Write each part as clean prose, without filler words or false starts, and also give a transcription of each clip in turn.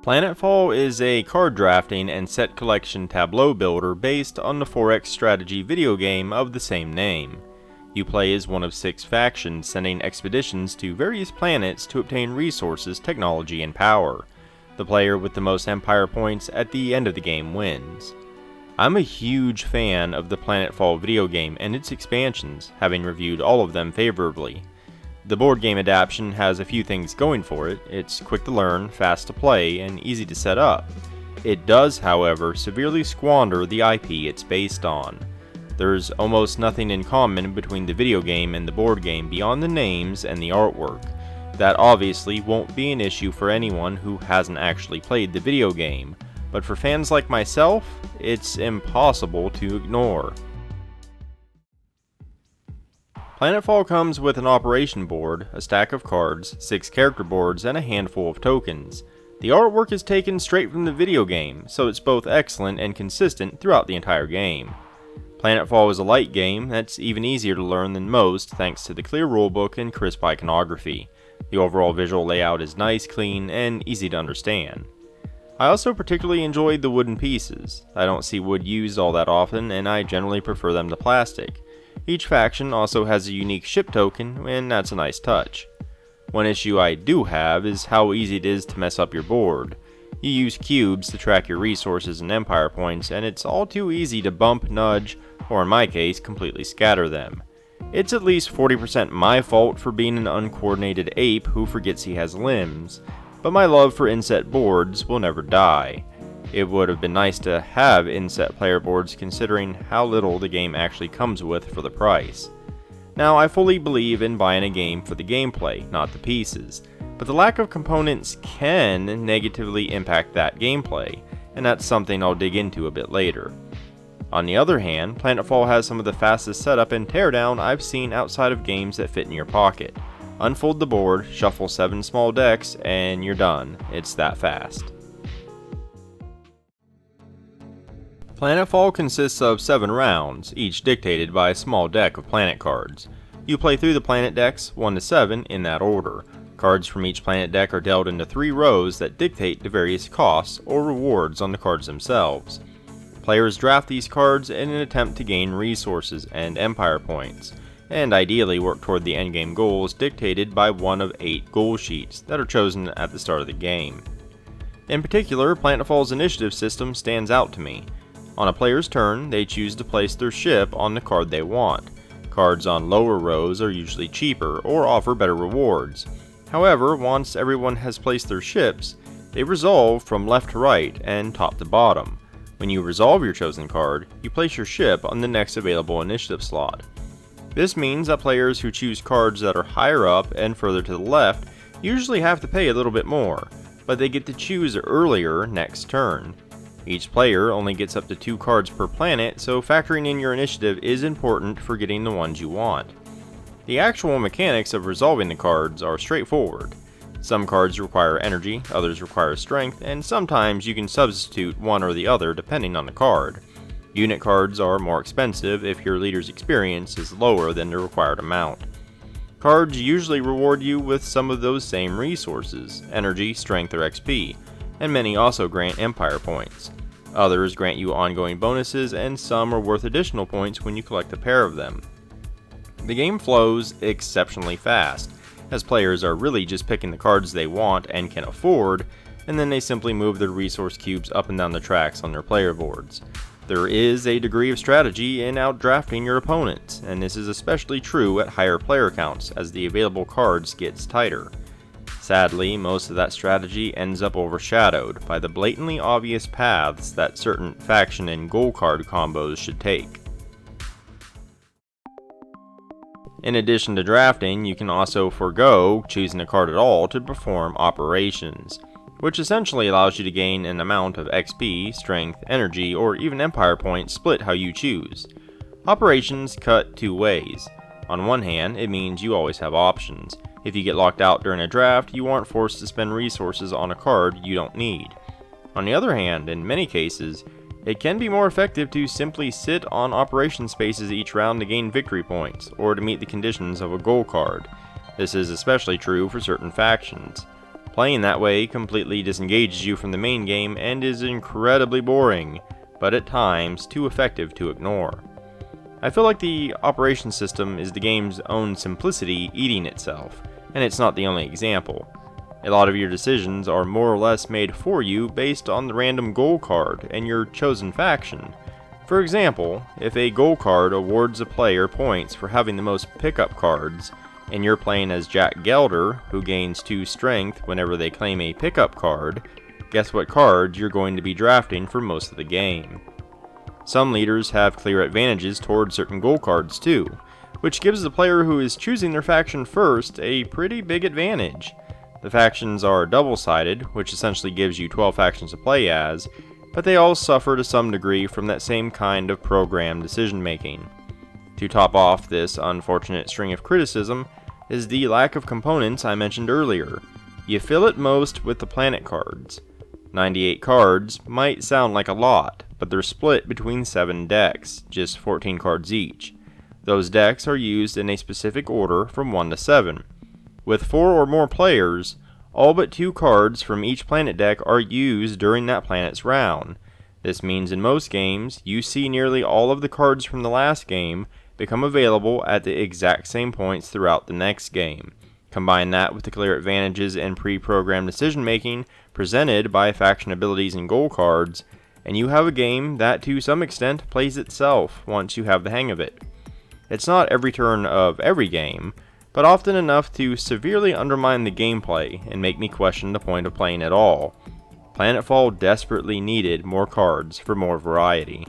Planetfall is a card drafting and set collection Tableau builder based on the 4X strategy video game of the same name. You play as one of 6 factions sending expeditions to various planets to obtain resources, technology, and power. The player with the most empire points at the end of the game wins. I'm a huge fan of the Planetfall video game and its expansions, having reviewed all of them favorably. The board game adaptation has a few things going for it. It's quick to learn, fast to play, and easy to set up. It does, however, severely squander the IP it's based on. There's almost nothing in common between the video game and the board game beyond the names and the artwork. That obviously won't be an issue for anyone who hasn't actually played the video game, but for fans like myself, it's impossible to ignore. Planetfall comes with an operation board, a stack of cards, 6 character boards, and a handful of tokens. The artwork is taken straight from the video game, so it's both excellent and consistent throughout the entire game. Planetfall is a light game that's even easier to learn than most thanks to the clear rulebook and crisp iconography. The overall visual layout is nice, clean, and easy to understand. I also particularly enjoyed the wooden pieces. I don't see wood used all that often, and I generally prefer them to plastic. Each faction also has a unique ship token, and that's a nice touch. One issue I do have is how easy it is to mess up your board. You use cubes to track your resources and empire points, and it's all too easy to bump, nudge, or in my case, completely scatter them. It's at least 40% my fault for being an uncoordinated ape who forgets he has limbs, but my love for inset boards will never die. It would have been nice to have inset player boards considering how little the game actually comes with for the price. Now, I fully believe in buying a game for the gameplay, not the pieces, but the lack of components can negatively impact that gameplay, and that's something I'll dig into a bit later. On the other hand, Planetfall has some of the fastest setup and teardown I've seen outside of games that fit in your pocket. Unfold the board, shuffle 7 small decks, and you're done. It's that fast. Planetfall consists of 7 rounds, each dictated by a small deck of planet cards. You play through the planet decks 1 to 7 in that order. Cards from each planet deck are dealt into 3 rows that dictate the various costs or rewards on the cards themselves. Players draft these cards in an attempt to gain resources and empire points, and ideally work toward the endgame goals dictated by one of 8 goal sheets that are chosen at the start of the game. In particular, Planetfall's initiative system stands out to me. On a player's turn, they choose to place their ship on the card they want. Cards on lower rows are usually cheaper or offer better rewards. However, once everyone has placed their ships, they resolve from left to right and top to bottom. When you resolve your chosen card, you place your ship on the next available initiative slot. This means that players who choose cards that are higher up and further to the left usually have to pay a little bit more, but they get to choose earlier next turn. Each player only gets up to 2 cards per planet, so factoring in your initiative is important for getting the ones you want. The actual mechanics of resolving the cards are straightforward. Some cards require energy, others require strength, and sometimes you can substitute one or the other depending on the card. Unit cards are more expensive if your leader's experience is lower than the required amount. Cards usually reward you with some of those same resources, energy, strength, or XP, and many also grant empire points. Others grant you ongoing bonuses, and some are worth additional points when you collect a pair of them. The game flows exceptionally fast, as players are really just picking the cards they want and can afford, and then they simply move their resource cubes up and down the tracks on their player boards. There is a degree of strategy in outdrafting your opponents, and this is especially true at higher player counts as the available cards gets tighter. Sadly, most of that strategy ends up overshadowed by the blatantly obvious paths that certain faction and goal card combos should take. In addition to drafting, you can also forego choosing a card at all to perform operations, which essentially allows you to gain an amount of XP, strength, energy, or even empire points split how you choose. Operations cut 2 ways. On one hand, it means you always have options. If you get locked out during a draft, you aren't forced to spend resources on a card you don't need. On the other hand, in many cases, it can be more effective to simply sit on operation spaces each round to gain victory points, or to meet the conditions of a goal card. This is especially true for certain factions. Playing that way completely disengages you from the main game and is incredibly boring, but at times too effective to ignore. I feel like the operation system is the game's own simplicity eating itself, and it's not the only example. A lot of your decisions are more or less made for you based on the random goal card and your chosen faction. For example, if a goal card awards a player points for having the most pickup cards, and you're playing as Jack Gelder, who gains 2 strength whenever they claim a pickup card, guess what cards you're going to be drafting for most of the game. Some leaders have clear advantages towards certain goal cards too, which gives the player who is choosing their faction first a pretty big advantage. The factions are double-sided, which essentially gives you 12 factions to play as, but they all suffer to some degree from that same kind of programmed decision-making. To top off this unfortunate string of criticism is the lack of components I mentioned earlier. You fill it most with the planet cards. 98 cards might sound like a lot, but they're split between 7 decks, just 14 cards each. Those decks are used in a specific order from 1 to 7. With 4 or more players, all but 2 cards from each planet deck are used during that planet's round. This means in most games, you see nearly all of the cards from the last game become available at the exact same points throughout the next game. Combine that with the clear advantages and pre-programmed decision-making presented by faction abilities and goal cards, and you have a game that to some extent plays itself once you have the hang of it. It's not every turn of every game, but often enough to severely undermine the gameplay and make me question the point of playing at all. Planetfall desperately needed more cards for more variety.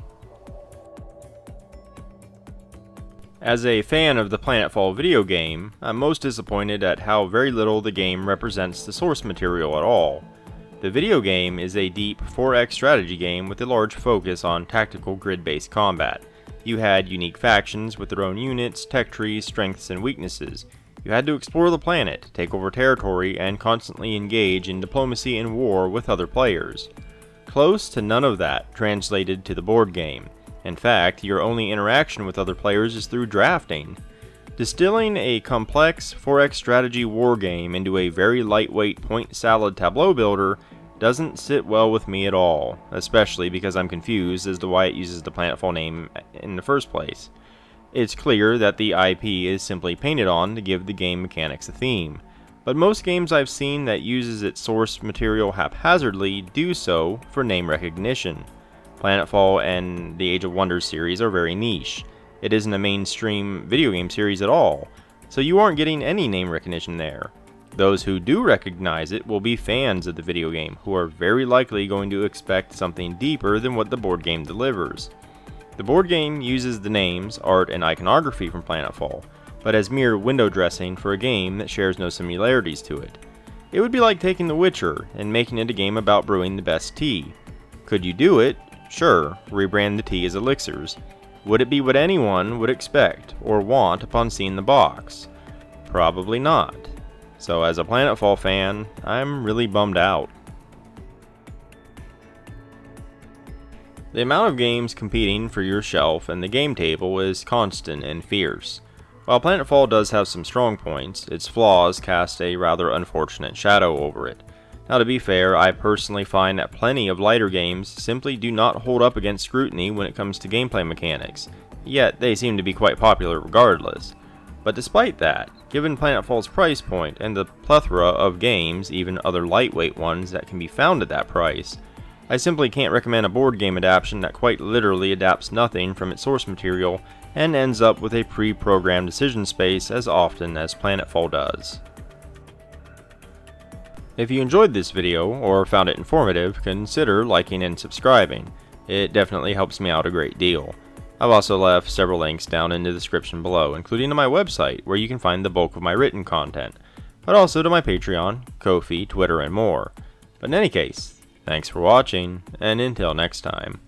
As a fan of the Planetfall video game, I'm most disappointed at how very little the game represents the source material at all. The video game is a deep 4x strategy game with a large focus on tactical grid-based combat. You had unique factions with their own units, tech trees, strengths, and weaknesses. You had to explore the planet, take over territory, and constantly engage in diplomacy and war with other players. Close to none of that translated to the board game. In fact, your only interaction with other players is through drafting. Distilling a complex 4x strategy war game into a very lightweight point salad Tableau builder doesn't sit well with me at all, especially because I'm confused as to why it uses the Planetfall name in the first place. It's clear that the IP is simply painted on to give the game mechanics a theme, but most games I've seen that uses its source material haphazardly do so for name recognition. Planetfall and the Age of Wonders series are very niche. It isn't a mainstream video game series at all, so you aren't getting any name recognition there. Those who do recognize it will be fans of the video game, who are very likely going to expect something deeper than what the board game delivers. The board game uses the names, art, and iconography from Planetfall, but as mere window dressing for a game that shares no similarities to it. It would be like taking The Witcher and making it a game about brewing the best tea. Could you do it? Sure, rebrand the tea as elixirs. Would it be what anyone would expect or want upon seeing the box? Probably not. So as a Planetfall fan, I'm really bummed out. The amount of games competing for your shelf and the game table is constant and fierce. While Planetfall does have some strong points, its flaws cast a rather unfortunate shadow over it. Now, to be fair, I personally find that plenty of lighter games simply do not hold up against scrutiny when it comes to gameplay mechanics, yet they seem to be quite popular regardless. But despite that, given Planetfall's price point and the plethora of games, even other lightweight ones that can be found at that price, I simply can't recommend a board game adaptation that quite literally adapts nothing from its source material and ends up with a pre-programmed decision space as often as Planetfall does. If you enjoyed this video or found it informative, consider liking and subscribing. It definitely helps me out a great deal. I've also left several links down in the description below, including to my website where you can find the bulk of my written content, but also to my Patreon, Ko-fi, Twitter, and more. But in any case, thanks for watching, and until next time.